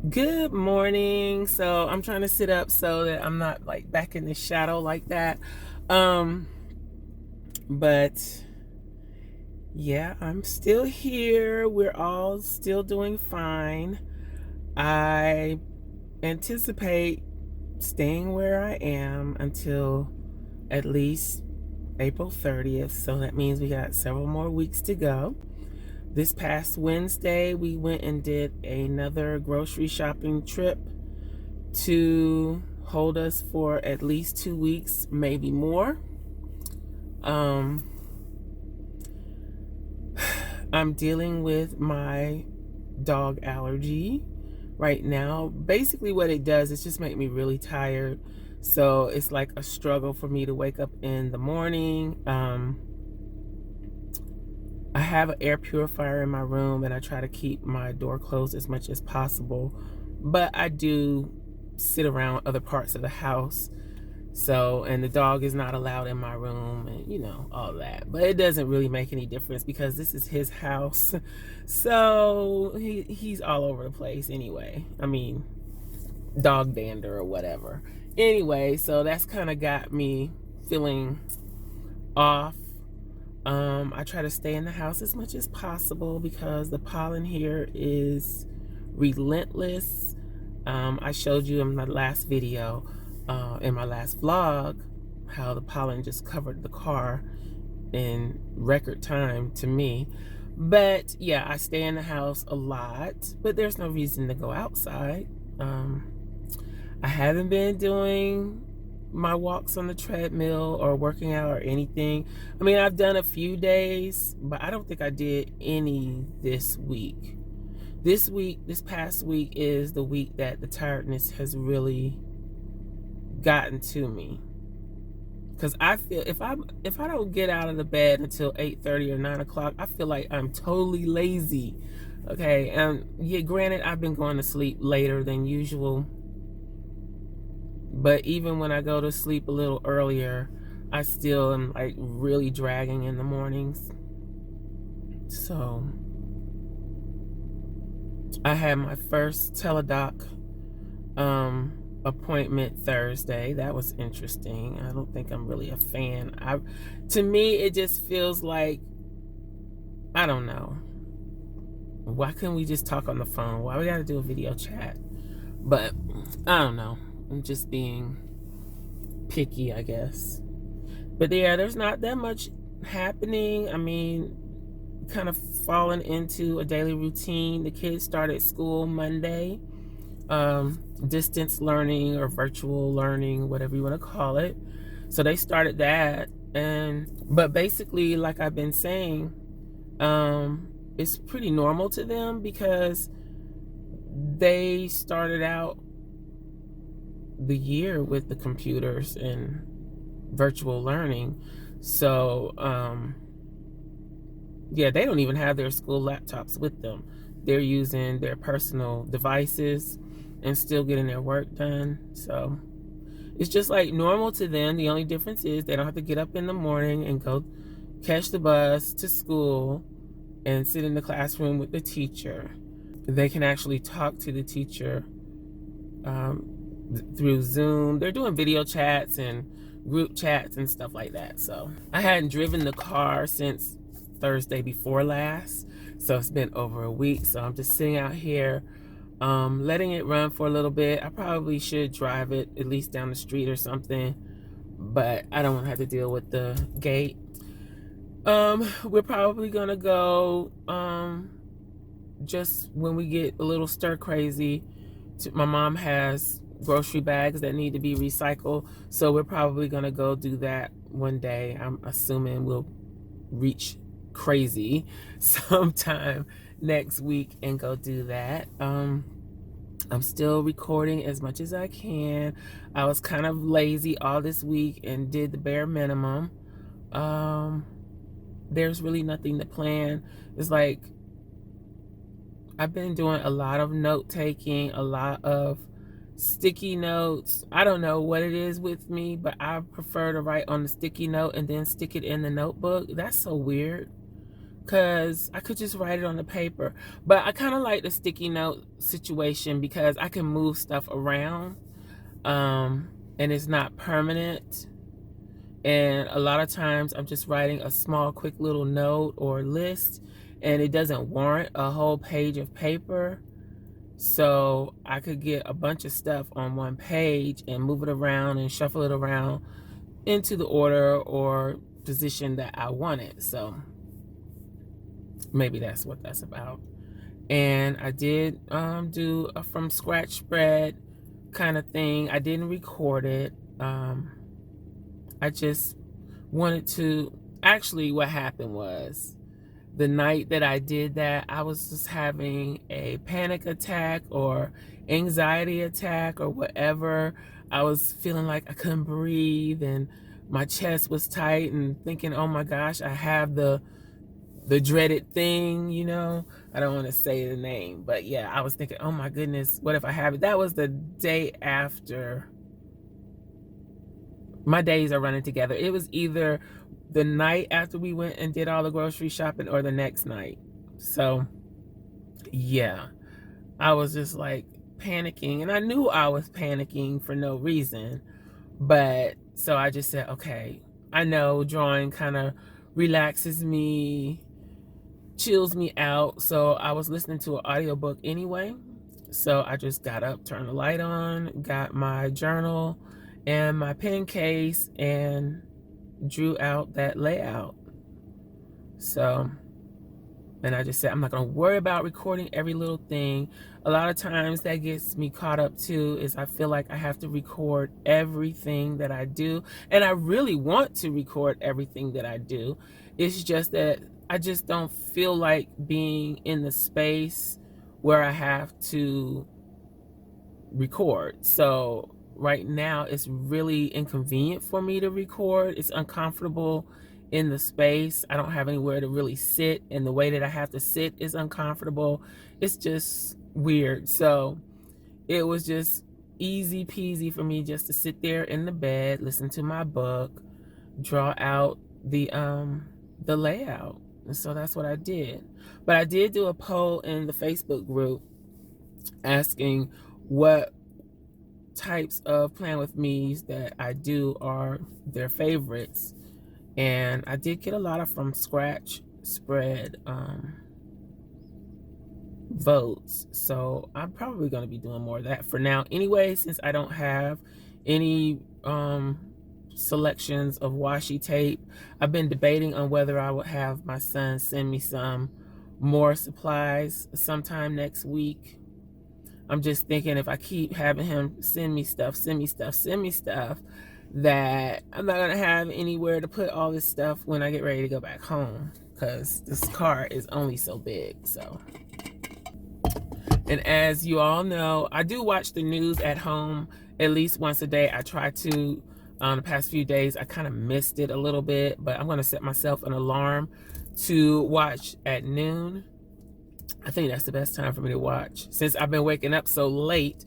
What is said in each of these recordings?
Good morning. So I'm trying to sit up so that I'm not like back in the shadow like that. Um, but yeah, I'm still here. We're all still doing fine. I anticipate staying where I am until at least April 30th. So that means we got several more weeks to go. This past Wednesday, we went and did another grocery shopping trip to hold us for at least 2 weeks, maybe more. Um, I'm dealing with my dog allergy right now. Basically, what it does is just make me really tired. So it's like a struggle for me to wake up in the morning. I have an air purifier in my room and I try to keep my door closed as much as possible. But I do sit around other parts of the house. So, and the dog is not allowed in my room and, all that. But it doesn't really make any difference because this is his house. So, he's all over the place anyway. I mean, dog dander or whatever. Anyway, so that's kind of got me feeling off. I try to stay in the house as much as possible because the pollen here is relentless. I showed you in my last video, in my last vlog, how the pollen just covered the car in record time to me. But yeah, I stay in the house a lot, but there's no reason to go outside. I haven't been doing my walks on the treadmill or working out or anything. I mean, I've done a few days, but I don't think I did any this week. This past week is the week that the tiredness has really gotten to me. Because I feel if I don't get out of the bed until 8:30 or 9 o'clock, I feel like I'm totally lazy. Okay, and yeah, granted, I've been going to sleep later than usual. But even when I go to sleep a little earlier, I still am like really dragging in the mornings. So I had my first teledoc appointment Thursday. That was interesting. I don't think I'm really a fan. To me, it just feels like, I don't know. Why couldn't we just talk on the phone? Why we gotta do a video chat? But I don't know. I'm just being picky, I guess. But yeah, there's not that much happening. I mean, kind of falling into a daily routine. The kids started school Monday. Distance learning or virtual learning, whatever you want to call it. So they started that. But basically, like I've been saying, it's pretty normal to them because they started out the year with the computers and virtual learning. So yeah, they don't even have their school laptops with them. They're using their personal devices and still getting their work done. So it's just like normal to them. The only difference is they don't have to get up in the morning and go catch the bus to school and sit in the classroom with the teacher. They can actually talk to the teacher through Zoom. They're doing video chats and group chats and stuff like that. So I hadn't driven the car since Thursday before last. So it's been over a week. So I'm just sitting out here, letting it run for a little bit. I probably should drive it at least down the street or something, but I don't want to have to deal with the gate. We're probably gonna go just when we get a little stir crazy. My mom has grocery bags that need to be recycled, so we're probably gonna go do that one day. I'm assuming we'll reach crazy sometime next week and go do that. I'm still recording as much as I can. I was kind of lazy all this week and did the bare minimum. There's really nothing to plan. It's like I've been doing a lot of note taking, a lot of sticky notes. I don't know what it is with me, but I prefer to write on the sticky note and then stick it in the notebook. That's so weird. because I could just write it on the paper. But I kind of like the sticky note situation because I can move stuff around, and it's not permanent. And a lot of times I'm just writing a small, quick little note or list, and it doesn't warrant a whole page of paper. So I could get a bunch of stuff on one page and move it around and shuffle it around into the order or position that I want it. So maybe that's what that's about. And I did do a from scratch spread kind of thing. I didn't record it. I just wanted to, actually what happened was, the night that I did that, I was just having a panic attack or anxiety attack or whatever. I was feeling like I couldn't breathe and my chest was tight and thinking, oh my gosh, I have the dreaded thing, you know. I don't want to say the name, but yeah, I was thinking, oh my goodness, what if I have it? That was the day after. My days are running together. It was either the night after we went and did all the grocery shopping or the next night. So yeah, I was just like panicking, and I knew I was panicking for no reason. But so I just said, okay, I know drawing kind of relaxes me, chills me out. So I was listening to an audiobook anyway. So I just got up, turned the light on, got my journal and my pen case, and drew out that layout. So, and I just said, I'm not going to worry about recording every little thing. A lot of times that gets me caught up too, is I feel like I have to record everything that I do. And I really want to record everything that I do. It's just that I just don't feel like being in the space where I have to record. So right now it's really inconvenient for me to record. It's uncomfortable in the space. I don't have anywhere to really sit, and the way that I have to sit is uncomfortable. It's just weird. So it was just easy peasy for me just to sit there in the bed, listen to my book, draw out the layout. And so that's what I did. But I did do a poll in the Facebook group asking what types of Plan With Me's that I do are their favorites. And I did get a lot of from scratch spread votes. So I'm probably going to be doing more of that for now anyway, since I don't have any selections of washi tape. I've been debating on whether I would have my son send me some more supplies sometime next week. I'm just thinking, if I keep having him send me stuff, that I'm not gonna have anywhere to put all this stuff when I get ready to go back home, because this car is only so big. So, and as you all know, I do watch the news at home at least once a day. I try to. The past few days I kind of missed it a little bit, but I'm gonna set myself an alarm to watch at noon. I think that's the best time for me to watch. Since I've been waking up so late,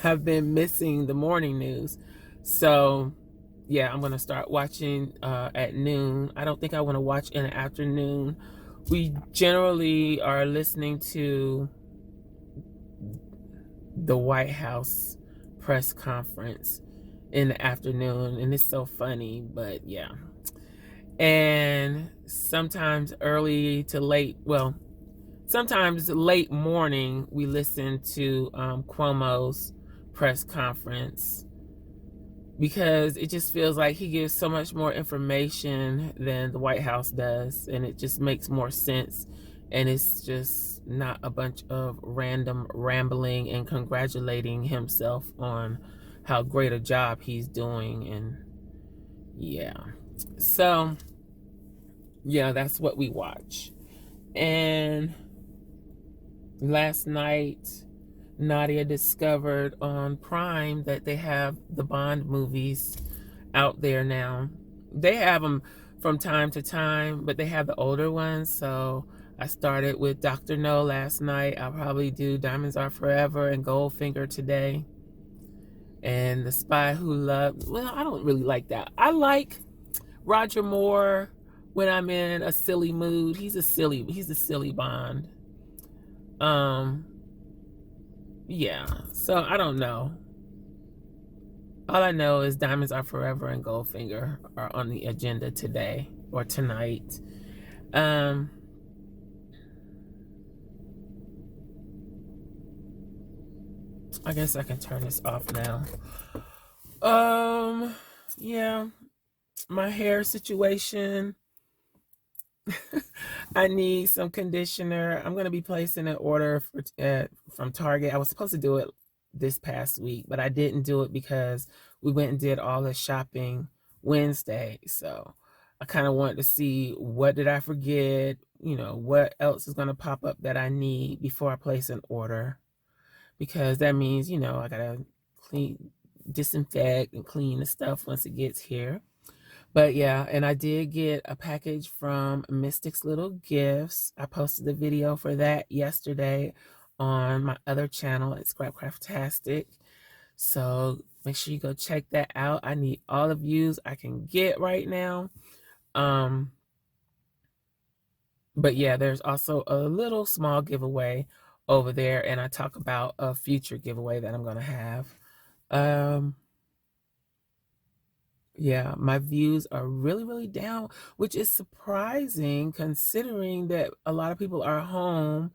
I've been missing the morning news. So yeah, I'm going to start watching at noon. I don't think I want to watch in the afternoon. We generally are listening to the White House press conference in the afternoon, and it's so funny, but yeah. And sometimes early to late, well, sometimes late morning, we listen to Cuomo's press conference, because it just feels like he gives so much more information than the White House does, and it just makes more sense, and it's just not a bunch of random rambling and congratulating himself on how great a job he's doing. And yeah, so yeah, that's what we watch. And last night, Nadia discovered on Prime that they have the Bond movies out there now. They have them from time to time, but they have the older ones. So I started with Dr. No last night. I'll probably do Diamonds Are Forever and Goldfinger today. And The Spy Who Loved, well, I don't really like that. I like Roger Moore, when I'm in a silly mood. He's a silly Bond. Um, yeah. So I don't know. All I know is Diamonds Are Forever and Goldfinger are on the agenda today or tonight. Um, I guess I can turn this off now. Yeah, my hair situation. I need some conditioner. I'm gonna be placing an order from Target. I was supposed to do it this past week, but I didn't do it because we went and did all the shopping Wednesday. So I kind of wanted to see what did I forget, what else is gonna pop up that I need before I place an order, because that means, I gotta disinfect and clean the stuff once it gets here. But yeah, and I did get a package from Mystic's Little Gifts. I posted the video for that yesterday on my other channel at SCRAPCRAFTASTIC. So make sure you go check that out. I need all the views I can get right now. But yeah, there's also a little small giveaway over there, and I talk about a future giveaway that I'm gonna have. Yeah, my views are really, really down, which is surprising considering that a lot of people are home,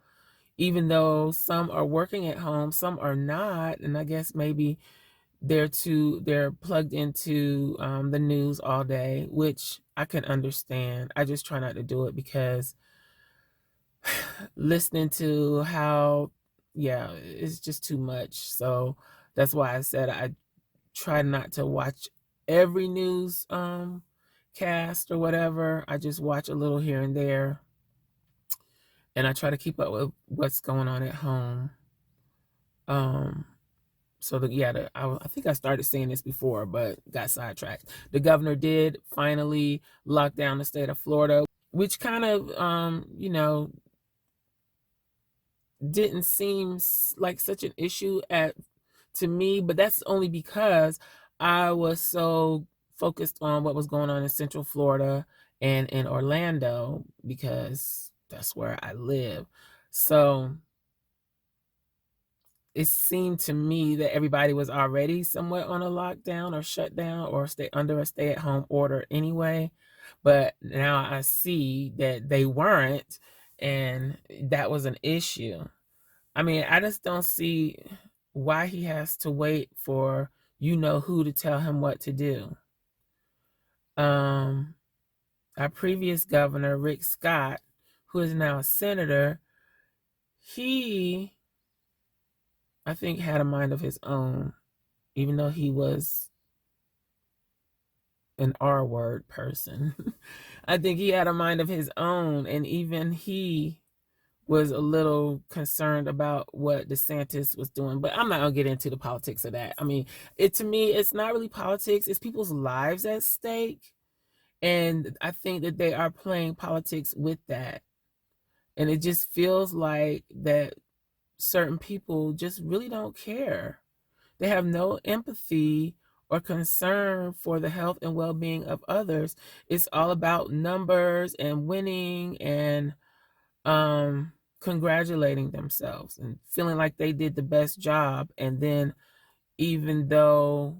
even though some are working at home, some are not. And I guess maybe they're plugged into the news all day, which I can understand. I just try not to do it because listening to yeah, it's just too much. So that's why I said I try not to watch every news cast or whatever. I just watch a little here and there, and I try to keep up with what's going on at home. So I think I started saying this before, but got sidetracked. The governor did finally lock down the state of Florida, which kind of didn't seem like such an issue to me, but that's only because I was so focused on what was going on in Central Florida and in Orlando, because that's where I live. So it seemed to me that everybody was already somewhat on a lockdown or shutdown or stay under a stay-at-home order anyway. But now I see that they weren't, and that was an issue. I mean, I just don't see why he has to wait for who to tell him what to do. Our previous governor, Rick Scott, who is now a senator, he, I think, had a mind of his own, even though he was an R-word person. I think he had a mind of his own, and even he was a little concerned about what DeSantis was doing. But I'm not gonna get into the politics of that. I mean, to me, it's not really politics, it's people's lives at stake. And I think that they are playing politics with that. And it just feels like that certain people just really don't care. They have no empathy or concern for the health and well-being of others. It's all about numbers and winning and congratulating themselves and feeling like they did the best job. And then, even though,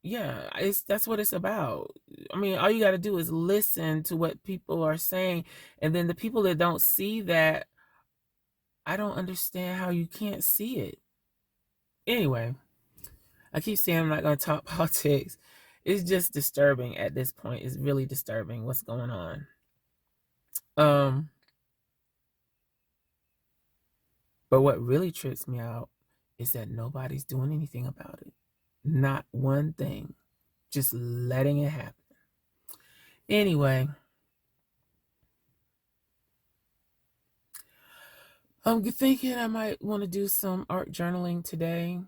yeah, that's what it's about. I mean, all you got to do is listen to what people are saying, and then the people that don't see that, I don't understand how you can't see it. Anyway, I keep saying I'm not going to talk politics. It's just disturbing at this point. It's really disturbing what's going on. But what really trips me out is that nobody's doing anything about it. Not one thing. Just letting it happen. Anyway, I'm thinking I might want to do some art journaling today.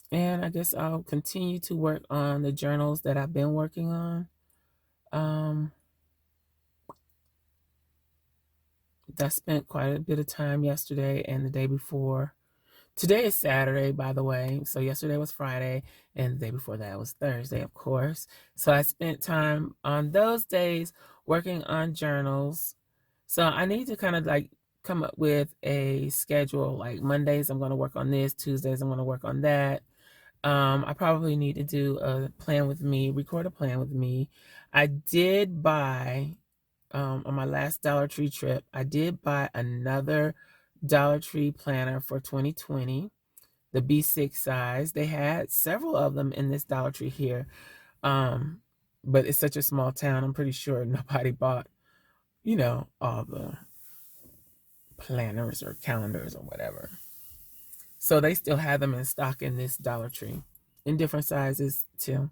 And I guess I'll continue to work on the journals that I've been working on. I spent quite a bit of time yesterday and the day before Today is Saturday, by the way. So yesterday was Friday, and the day before that was Thursday, of course. So I spent time on those days working on journals. So I need to kind of like come up with a schedule. Like Mondays, I'm going to work on this. Tuesdays, I'm going to work on that. I probably need to do a plan with me, record a plan with me. I did buy, on my last Dollar Tree trip, I did buy another Dollar Tree planner for 2020, the B6 size. They had several of them in this Dollar Tree here. But it's such a small town, I'm pretty sure nobody bought, all the planners or calendars or whatever. So they still have them in stock in this Dollar Tree in different sizes too.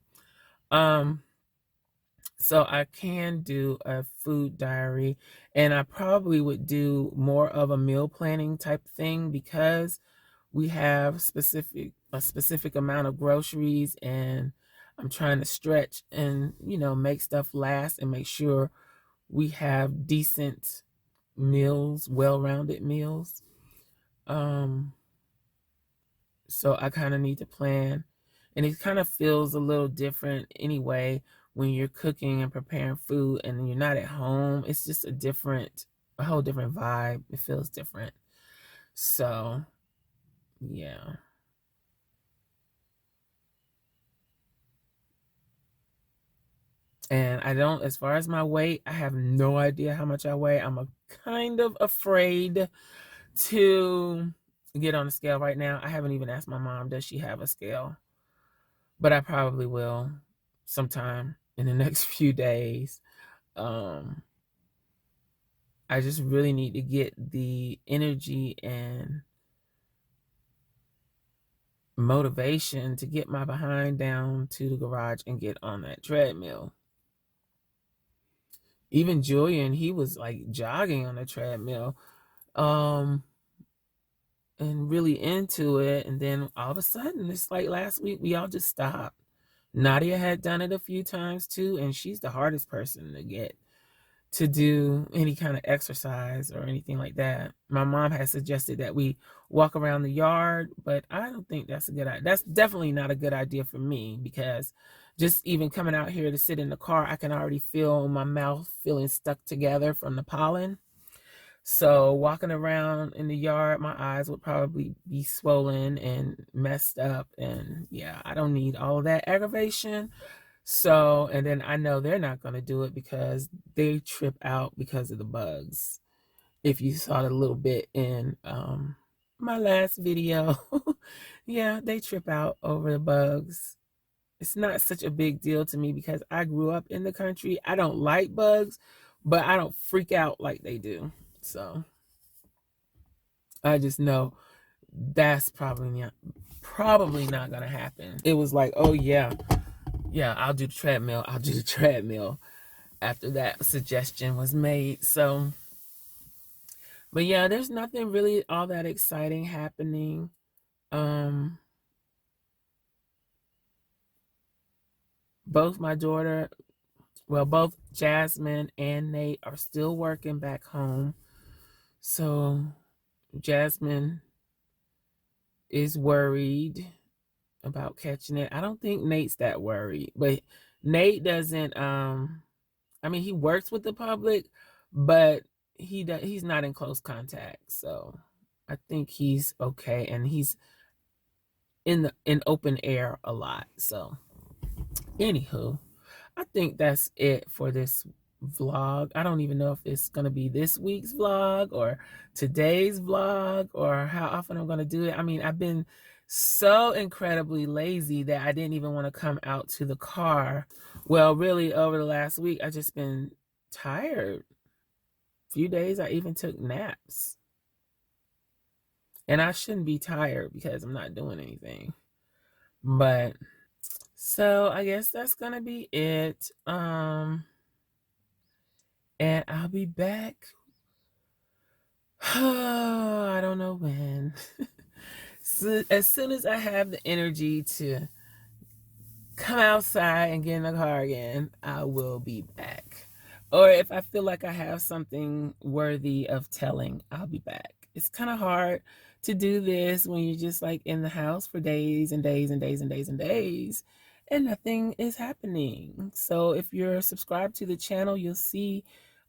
So I can do a food diary, and I probably would do more of a meal planning type thing because we have a specific amount of groceries, and I'm trying to stretch and, make stuff last and make sure we have decent meals, well-rounded meals. So I kind of need to plan, and it kind of feels a little different anyway when you're cooking and preparing food and you're not at home. It's just a whole different vibe. It feels different. So, yeah. And as far as my weight, I have no idea how much I weigh. I'm kind of afraid to get on the scale right now. I haven't even asked my mom, does she have a scale? But I probably will sometime in the next few days. Um, I just really need to get the energy and motivation to get my behind down to the garage and get on that treadmill. Even Julian, he was like jogging on the treadmill, and really into it. And then all of a sudden, it's like last week, we all just stopped. Nadia had done it a few times too, and she's the hardest person to get to do any kind of exercise or anything like that. My mom has suggested that we walk around the yard, but I don't think that's a good idea. That's definitely not a good idea for me, because just even coming out here to sit in the car, I can already feel my mouth feeling stuck together from the pollen. So walking around in the yard, my eyes would probably be swollen and messed up. And yeah, I don't need all of that aggravation. So, and then I know they're not going to do it because they trip out because of the bugs. If you saw it a little bit in my last video, yeah, they trip out over the bugs. It's not such a big deal to me because I grew up in the country. I don't like bugs, but I don't freak out like they do. So I just know that's probably not going to happen. It was like, oh yeah, I'll do the treadmill. I'll do the treadmill after that suggestion was made. So, but yeah, there's nothing really all that exciting happening. Both Jasmine and Nate are still working back home. So Jasmine is worried about catching it. I don't think Nate's that worried, but Nate doesn't, I mean, he works with the public, but he's not in close contact. So I think he's okay, and he's in open air a lot. So anywho, I think that's it for this vlog. I don't even know if it's going to be this week's vlog or today's vlog or how often I'm going to do it. I mean, I've been so incredibly lazy that I didn't even want to come out to the car. Well, really, over the last week, I've just been tired. A few days, I even took naps. And I shouldn't be tired because I'm not doing anything. But so I guess that's going to be it. And I'll be back. I don't know when. So as soon as I have the energy to come outside and get in the car again, I will be back. Or if I feel like I have something worthy of telling, I'll be back. It's kind of hard to do this when you're just like in the house for days and days and days and days and days and nothing is happening. So if you're subscribed to the channel, you'll see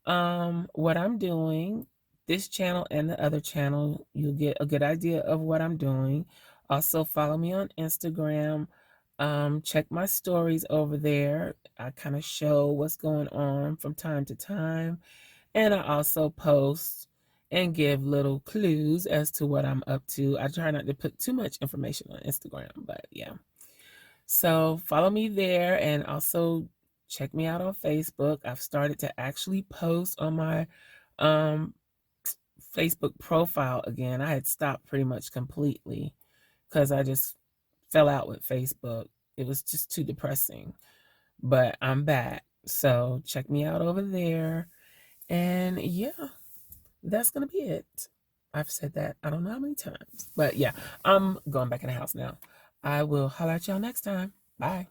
what I'm doing. This channel and the other channel, you'll get a good idea of what I'm doing. Also follow me on Instagram. Check my stories over there. I kind of show what's going on from time to time. And I also post and give little clues as to what I'm up to. I try not to put too much information on Instagram, but yeah. So follow me there and also check me out on Facebook. I've started to actually post on my um, Facebook profile again. I had stopped pretty much completely because I just fell out with Facebook. It was just too depressing. But I'm back. So check me out over there. And yeah, that's going to be it. I've said that I don't know how many times. But yeah, I'm going back in the house now. I will holler at y'all next time. Bye.